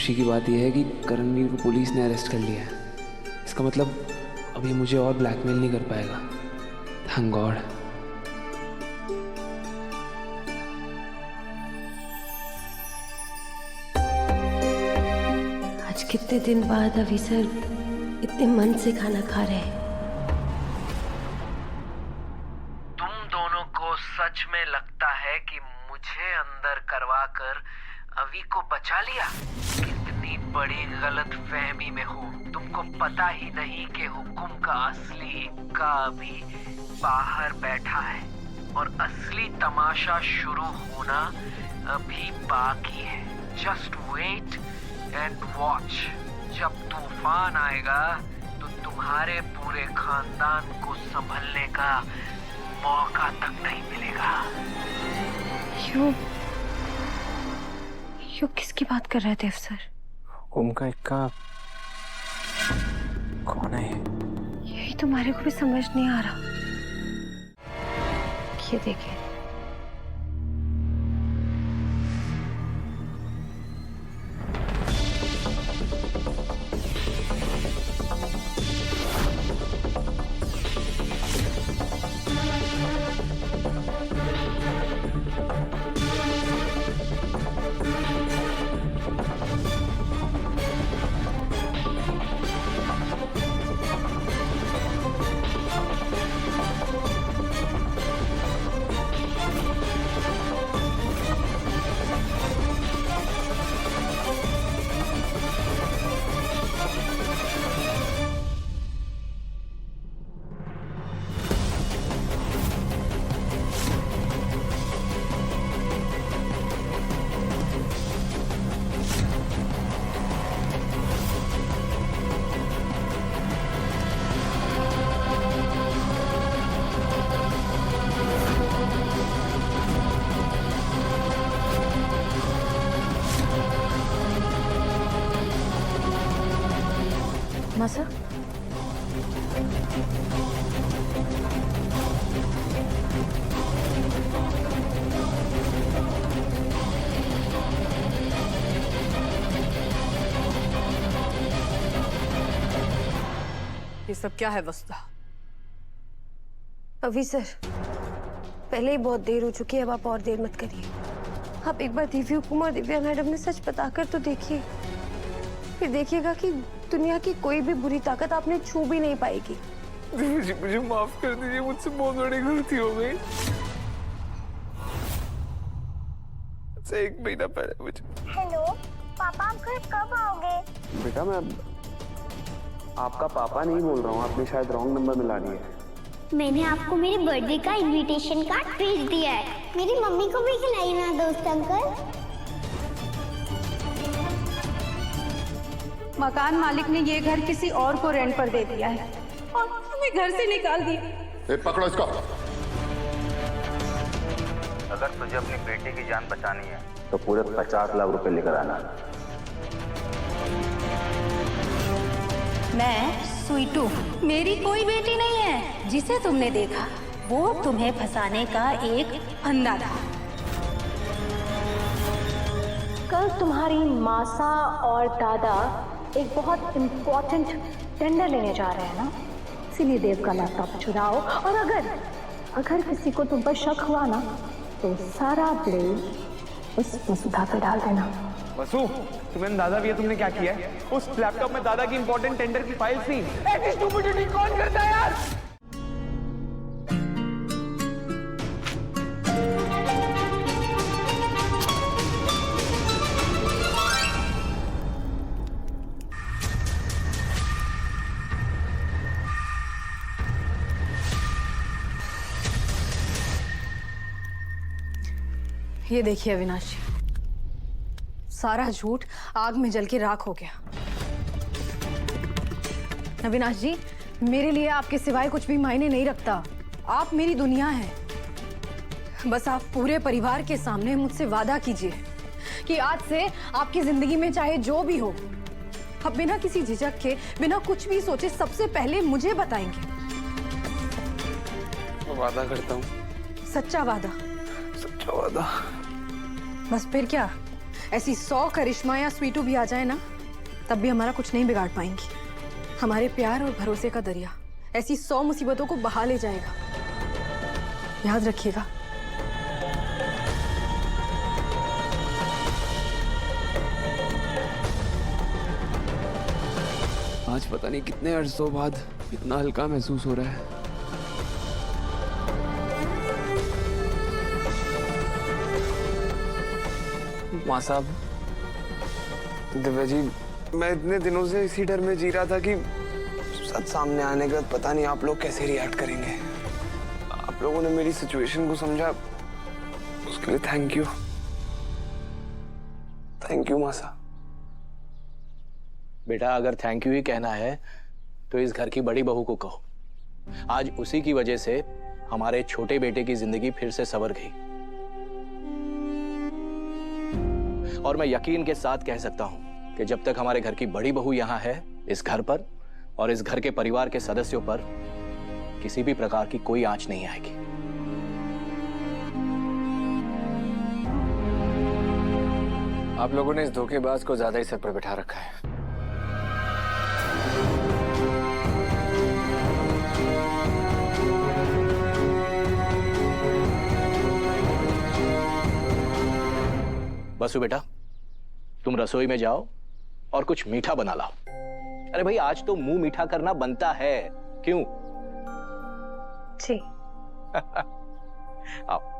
खुशी की बात यह है कि करणवीर को पुलिस ने अरेस्ट कर लिया है। इसका मतलब अब ये मुझे और ब्लैकमेल नहीं कर पाएगा। Thank God. आज कितने दिन बाद अभी सर इतने मन से खाना खा रहे हैं। तुम दोनों को सच में लगता है कि मुझे अंदर करवा कर अभी को बचा लिया? कितनी बड़ी गलत फहमी में हो। तुमको पता ही नहीं कि हुक्म का असली का अभी बाहर बैठा है और असली तमाशा शुरू होना अभी बाकी है। Just wait and watch. जब तूफान आएगा तो तुम्हारे पूरे खानदान को संभलने का मौका तक नहीं मिलेगा। यू किसकी बात कर रहे थे अफसर? ओम का इक्का कौन है? यही तुम्हारे को भी समझ नहीं आ रहा। ये देखिए, मासा ये सब क्या है वसुधा? अभी सर, पहले ही बहुत देर हो चुकी है, अब आप और देर मत करिए। आप एक बार दिव्या कुमार दिव्या मैडम ने सच बताकर तो देखिए, फिर देखिएगा कि दुनिया की कोई भी बुरी ताकत आपने छू भी नहीं पाएगी। मुझे माफ कर दीजिए, मुझसे बहुत बड़ी गलती हो गई। अच्छा, 1 महीना पहले मुझे। हेलो पापा, आप घर कब आओगे? बेटा, मैं आपका पापा नहीं बोल रहा हूँ, आपने शायद रॉन्ग नंबर मिला लिया है। मैंने आपको मेरे बर्थडे का इनविटेशन कार्ड भेज दिया है। मेरी मम्मी को भी खिलाई ना दोस्त अंकल। मकान मालिक ने ये घर किसी और को रेंट पर दे दिया है और हमें घर से निकाल दिया। पकड़ो इसको। अगर तुझे अपनी बेटी की जान बचानी है तो पूरे 50 लाख रुपए लेकर आना। मैं स्वीटू, मेरी कोई बेटी नहीं है। जिसे तुमने देखा वो तुम्हें फंसाने का एक फंदा था। कल तुम्हारी मासा और दादा एक बहुत इम्पोर्टेंट टेंडर लेने जा रहे हैं ना, इसीलिए देव का लैपटॉप चुराओ। और अगर किसी को तुम पर शक हुआ ना तो सारा ब्लेम उस वसुधा पे डाल देना। वसु, तुम्हें दादा भी है, तुमने क्या किया है? उस लैपटॉप में दादा की इंपॉर्टेंट टेंडर की फाइल थी। ऐसी स्टूपिडिटी कौन करता है यार? ये देखिए अविनाश जी, सारा झूठ आग में जल के राख हो गया। अविनाश जी, मेरे लिए आपके सिवाय कुछ भी मायने नहीं रखता। आप मेरी दुनिया हैं। बस आप पूरे परिवार के सामने मुझसे वादा कीजिए कि आज से आपकी जिंदगी में चाहे जो भी हो, आप बिना किसी झिझक के, बिना कुछ भी सोचे सबसे पहले मुझे बताएंगे। वादा करता हूँ। सच्चा वादा? सच्चा वादा। बस फिर क्या, ऐसी 100 करिश्मा या स्वीटू भी आ जाए ना, तब भी हमारा कुछ नहीं बिगाड़ पाएंगी। हमारे प्यार और भरोसे का दरिया ऐसी 100 मुसीबतों को बहा ले जाएगा, याद रखिएगा। आज पता नहीं कितने अरसों बाद इतना हल्का महसूस हो रहा है। माँ साहब, दिव्या जी, मैं इतने दिनों से इसी डर में जी रहा था कि सच सामने आने के बाद पता नहीं आप लोग कैसे रिएक्ट करेंगे। आप लोगों ने मेरी सिचुएशन को समझा, उसके लिए थैंक यू। थैंक यू माँ साहब। बेटा, अगर थैंक यू ही कहना है तो इस घर की बड़ी बहू को कहो। आज उसी की वजह से हमारे छोटे बेटे की जिंदगी फिर से संवर गई। और मैं यकीन के साथ कह सकता हूं कि जब तक हमारे घर की बड़ी बहू यहां है, इस घर पर और इस घर के परिवार के सदस्यों पर किसी भी प्रकार की कोई आंच नहीं आएगी। आप लोगों ने इस धोखेबाज को ज्यादा ही सर पर बैठा रखा है। बसु बेटा, तुम रसोई में जाओ और कुछ मीठा बना लाओ। अरे भाई, आज तो मुंह मीठा करना बनता है, क्यों? जी। आओ।